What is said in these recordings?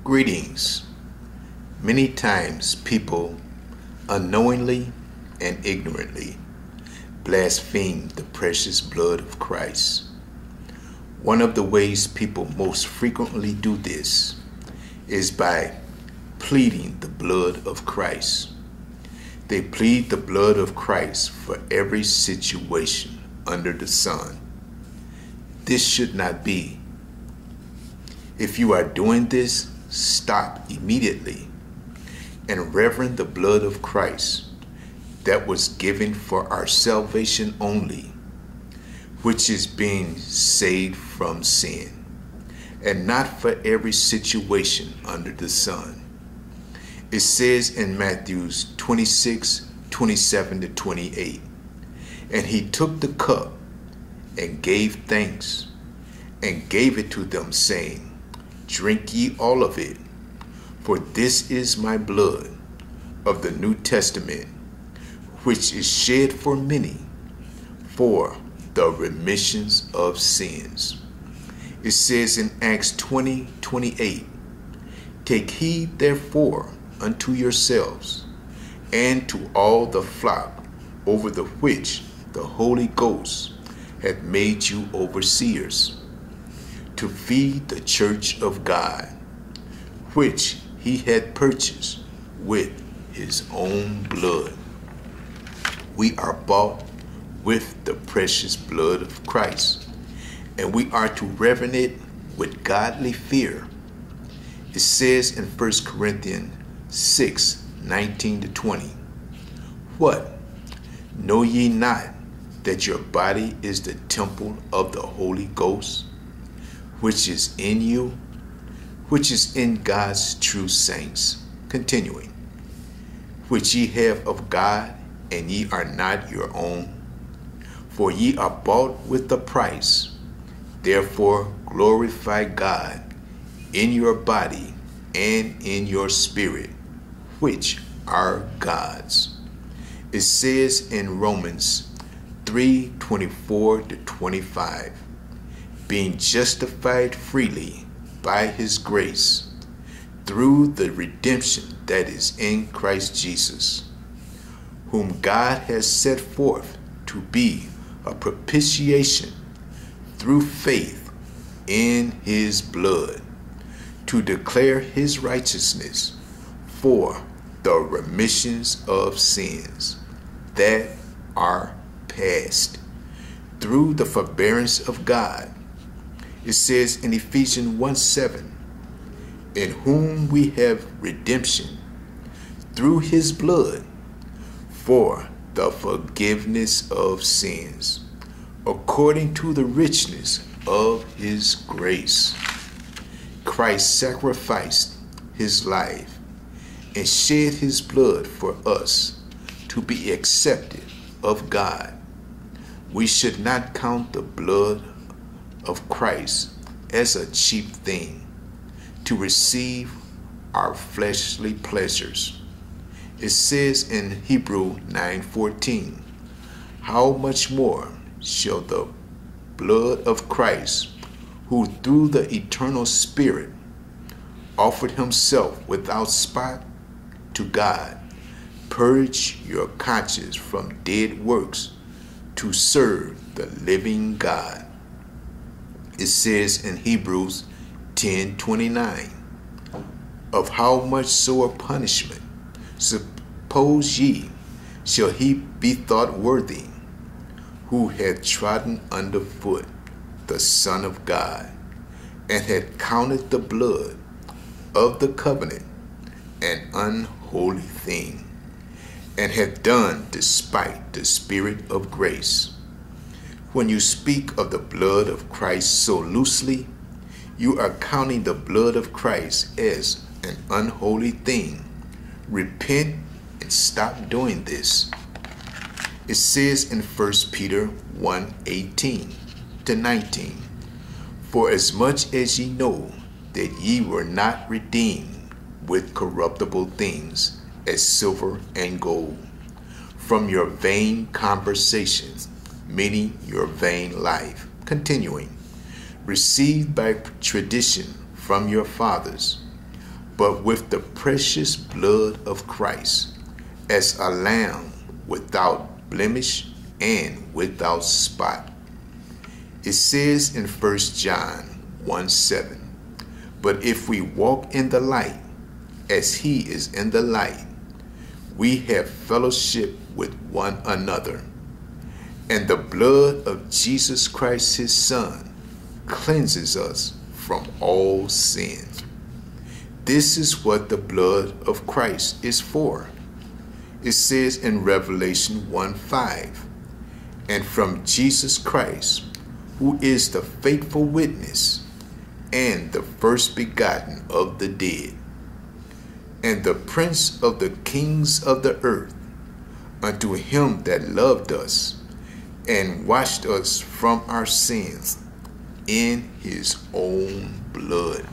Greetings. Many times people unknowingly and ignorantly blaspheme the precious blood of Christ. One of the ways people most frequently do this is by pleading the blood of Christ. They plead the blood of Christ for every situation under the sun. This should not be. If you are doing this, stop immediately and reverence the blood of Christ that was given for our salvation only, which is being saved from sin, and not for every situation under the sun. It says in Matthew 26:27-28, and he took the cup and gave thanks and gave it to them, saying, Drink ye all of it, for this is my blood of the New Testament, which is shed for many for the remissions of sins. It says in Acts 20:28, Take heed therefore unto yourselves and to all the flock over the which the Holy Ghost hath made you overseers, to feed the church of God, which he had purchased with his own blood. We are bought with the precious blood of Christ, and we are to reverence it with godly fear. It says in 1 Corinthians 6:19-20, What? Know ye not that your body is the temple of the Holy Ghost, which is in you, which is in God's true saints? Continuing, which ye have of God, and ye are not your own, for ye are bought with a price. Therefore glorify God in your body and in your spirit, which are God's. It says in Romans 3:24-25, being justified freely by his grace through the redemption that is in Christ Jesus, whom God has set forth to be a propitiation through faith in his blood, to declare his righteousness for the remissions of sins that are past through the forbearance of God. It says in Ephesians 1:7, in whom we have redemption through his blood, for the forgiveness of sins, according to the richness of his grace. Christ sacrificed his life and shed his blood for us to be accepted of God. We should not count the blood of Christ as a cheap thing to receive our fleshly pleasures. It says in Hebrews 9:14, how much more shall the blood of Christ, who through the eternal Spirit offered himself without spot to God, purge your conscience from dead works to serve the living God. It says in Hebrews 10:29, of how much sore punishment suppose ye shall he be thought worthy, who had trodden under foot the Son of God, and had counted the blood of the covenant an unholy thing, and had done despite the Spirit of grace. When you speak of the blood of Christ so loosely, you are counting the blood of Christ as an unholy thing. Repent and stop doing this. It says in 1 Peter 1:18-19, for as much as ye know that ye were not redeemed with corruptible things as silver and gold from your vain conversations, meaning your vain life, continuing, received by tradition from your fathers, but with the precious blood of Christ, as a lamb without blemish and without spot. It says in 1 John 1:7, but if we walk in the light, as he is in the light, we have fellowship with one another. And the blood of Jesus Christ his Son cleanses us from all sin. This is what the blood of Christ is for. It says in Revelation 1:5, and from Jesus Christ, who is the faithful witness and the first begotten of the dead, and the prince of the kings of the earth, unto him that loved us and washed us from our sins in his own blood.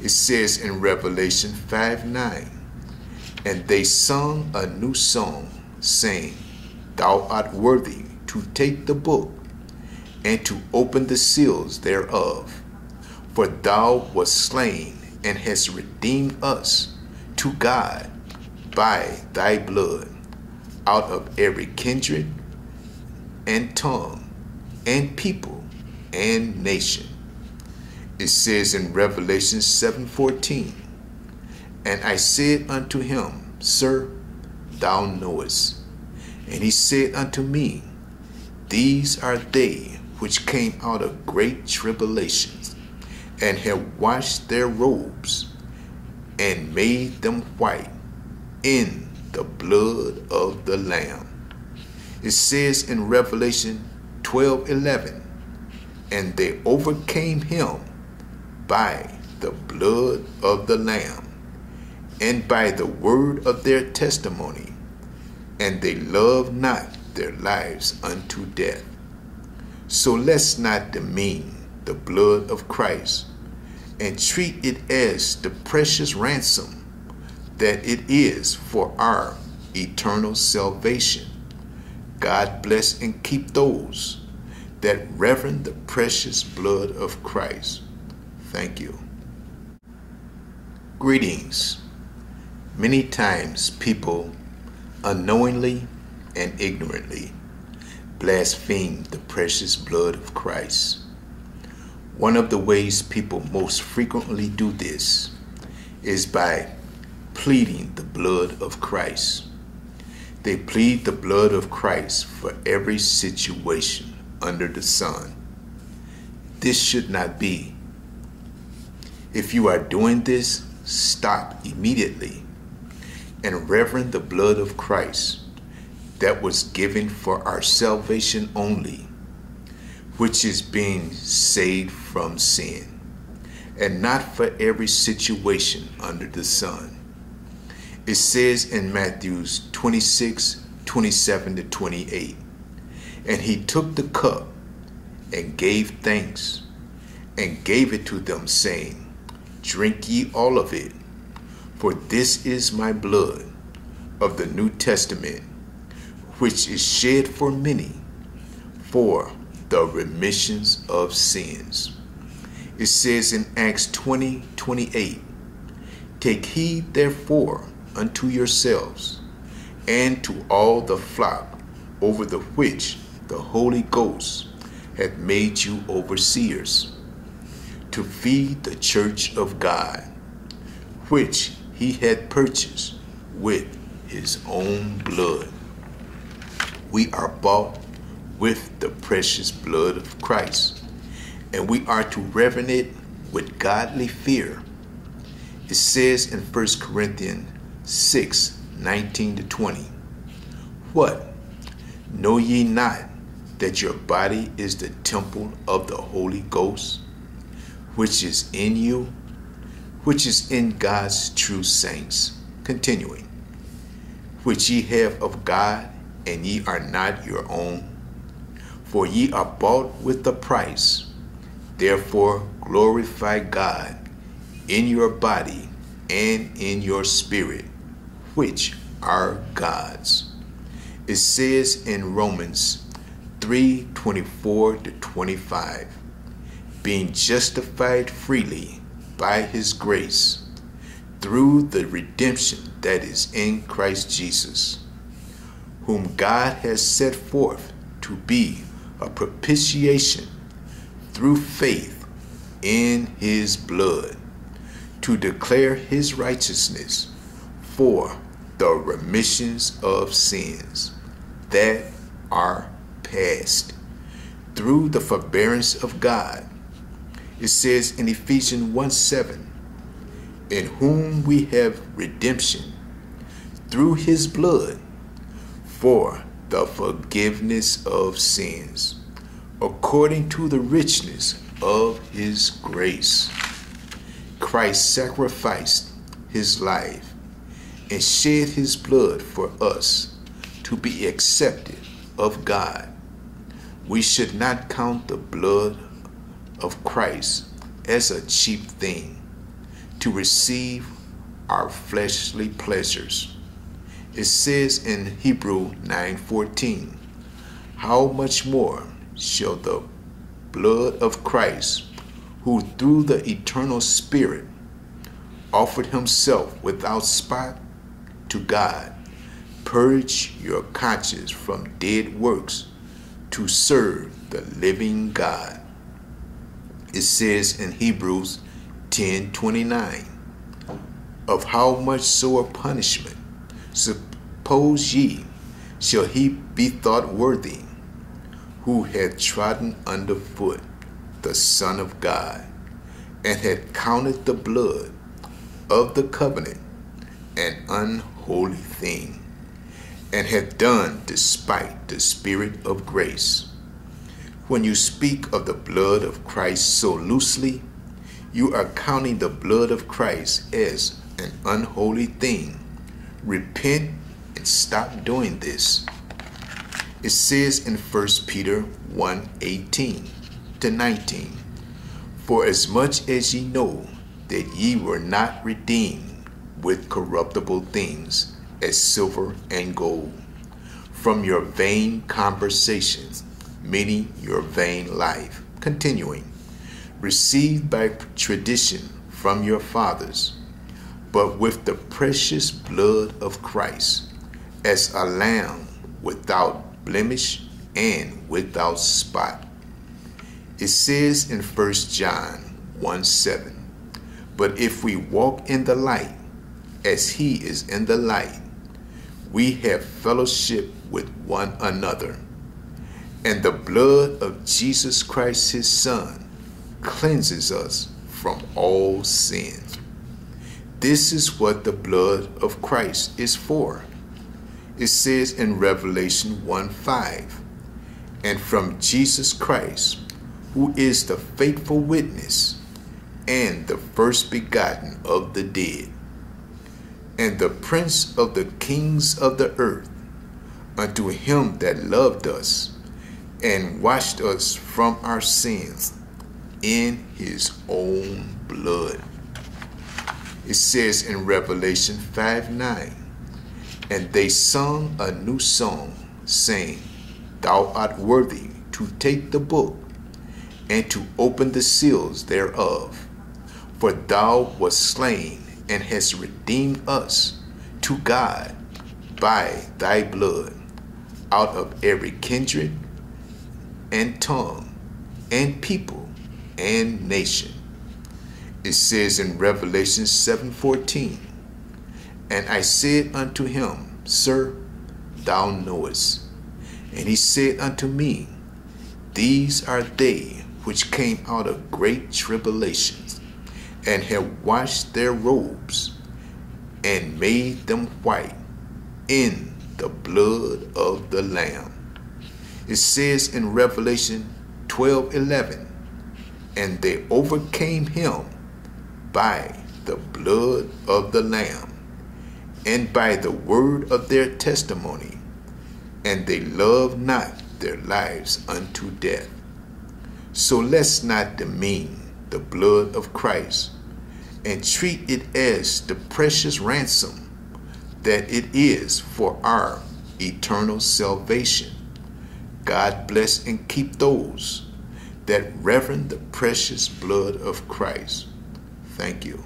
It says in Revelation 5:9, and they sung a new song, saying, thou art worthy to take the book and to open the seals thereof. For thou wast slain and hast redeemed us to God by thy blood out of every kindred and tongue and people and nation. It says in Revelation 7:14, and I said unto him, Sir, thou knowest. And he said unto me, these are they which came out of great tribulations, and have washed their robes, and made them white in the blood of the Lamb. It says in Revelation 12:11, and they overcame him by the blood of the Lamb, and by the word of their testimony, and they loved not their lives unto death. So let's not demean the blood of Christ and treat it as the precious ransom that it is for our eternal salvation. God bless and keep those that reverence the precious blood of Christ. Thank you. Greetings. Many times people unknowingly and ignorantly blaspheme the precious blood of Christ. One of the ways people most frequently do this is by pleading the blood of Christ. They plead the blood of Christ for every situation under the sun. This should not be. If you are doing this, stop immediately and reverence the blood of Christ that was given for our salvation only, which is being saved from sin, and not for every situation under the sun. It says in Matthew 26:27-28, and he took the cup and gave thanks and gave it to them, saying, drink ye all of it, for this is my blood of the New Testament, which is shed for many for the remissions of sins. It says in Acts 20:28, take heed therefore unto yourselves and to all the flock over the which the Holy Ghost hath made you overseers, to feed the church of God, which he had purchased with his own blood. We are bought with the precious blood of Christ, and we are to reverence it with godly fear. It says in 1 Corinthians 6:19-20, what? Know ye not that your body is the temple of the Holy Ghost, which is in you, which is in God's true saints? Continuing, which ye have of God, and ye are not your own, for ye are bought with a price. Therefore glorify God in your body and in your spirit, which are God's. It says in Romans 3:24-25, being justified freely by his grace through the redemption that is in Christ Jesus, whom God has set forth to be a propitiation through faith in his blood, to declare his righteousness for the remissions of sins that are past through the forbearance of God. It says in Ephesians 1:7, in whom we have redemption through his blood for the forgiveness of sins, according to the richness of his grace. Christ sacrificed his life and shed his blood for us to be accepted of God. We should not count the blood of Christ as a cheap thing to receive our fleshly pleasures. It says in Hebrews 9:14, how much more shall the blood of Christ, who through the eternal Spirit offered himself without spot to God, purge your conscience from dead works to serve the living God. It says in Hebrews 10:29, of how much sore punishment, suppose ye, shall he be thought worthy, who had trodden under foot the Son of God, and had counted the blood of the covenant an unholy thing, and had done despite the Spirit of grace. When you speak of the blood of Christ so loosely, you are counting the blood of Christ as an unholy thing. Repent and stop doing this. It says in 1 Peter 1:18-19, for as much as ye know that ye were not redeemed with corruptible things as silver and gold from your vain conversations, meaning your vain life, continuing, received by tradition from your fathers, but with the precious blood of Christ, as a lamb without blemish and without spot. It says in 1 John 1:7, but if we walk in the light, as he is in the light, we have fellowship with one another, and the blood of Jesus Christ his Son cleanses us from all sin. This is what the blood of Christ is for. It says in Revelation 1:5, and from Jesus Christ, who is the faithful witness and the first begotten of the dead, and the prince of the kings of the earth, unto him that loved us and washed us from our sins in his own blood. It says in Revelation 5:9, and they sung a new song, saying, thou art worthy to take the book and to open the seals thereof, for thou wast slain and hast redeemed us to God by thy blood out of every kindred and tongue and people and nation. It says in Revelation 7:14, and I said unto him, Sir, thou knowest. And he said unto me, these are they which came out of great tribulations, and have washed their robes, and made them white in the blood of the Lamb. It says in Revelation 12:11, and they overcame him by the blood of the Lamb, and by the word of their testimony, and they loved not their lives unto death. So let's not demean the blood of Christ and treat it as the precious ransom that it is for our eternal salvation. God bless and keep those that reverence the precious blood of Christ. Thank you.